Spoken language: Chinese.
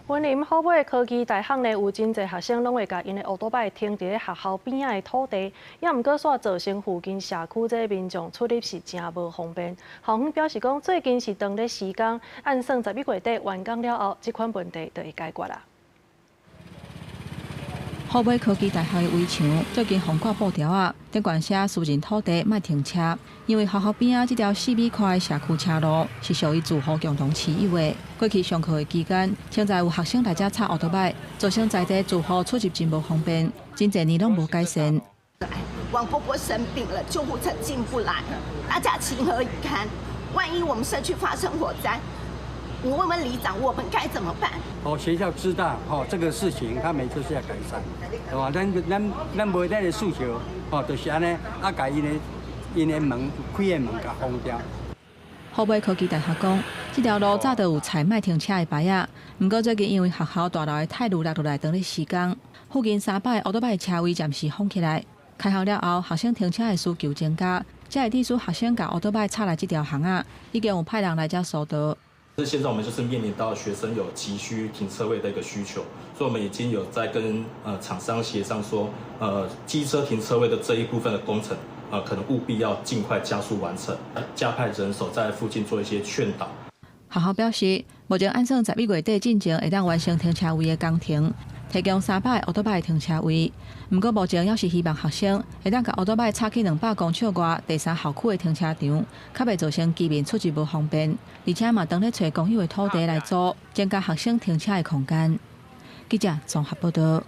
云林虎尾科技大学呢，有真侪学生拢会甲因的乌多摆停伫咧学校边仔的土地，也毋过煞造成附近社区这民众出入是真无方便。校方表示讲，最近是长咧施工，按算11月底完工了后，这款问题就会解决啦。 虎尾科技大学的围墙最近封挂布条啊，顶管写私人土地莫停车，因为学校边啊这条4米宽的社区车路是属于住户共同持有的。过去上课的期间，现在有学生来遮插乌托摆，造成在地住户出入真无方便，真侪年拢无改善。王伯伯生病了，救护车进不来，大家情何以堪？万一我们社区发生火灾，你问问里长，我们该怎么办？学校知道这个事情，他们就是要改善，对吧？咱无咱的诉求，就是安尼，甲因的门开的门甲封掉。虎尾科技大学讲，这条路早就有采卖停车的牌仔，不过最近因为学校大楼的太路落来当咧施工，附近300乌多摆车位暂时封起来。开学了后，学生停车的需求增加，才会提出学生甲乌多摆插来这条巷仔，已经有派人来遮疏导。 现在我们就是面临到学生有急需停车位的一个需求，所以我们已经有在跟厂商协商说，机车停车位的这一部分的工程，可能务必要尽快加速完成，加派人手在附近做一些劝导。学校表示，目前按算11月底进前会当完成停车位的工程，提供300乌多摆停车位。不过目前也是希望学生会当把乌多摆插去200公尺外第3校区的停车场，较袂造成居民出入无方便，而且嘛当咧找公有的土地来租，增加学生停车的空间。记者综合报道。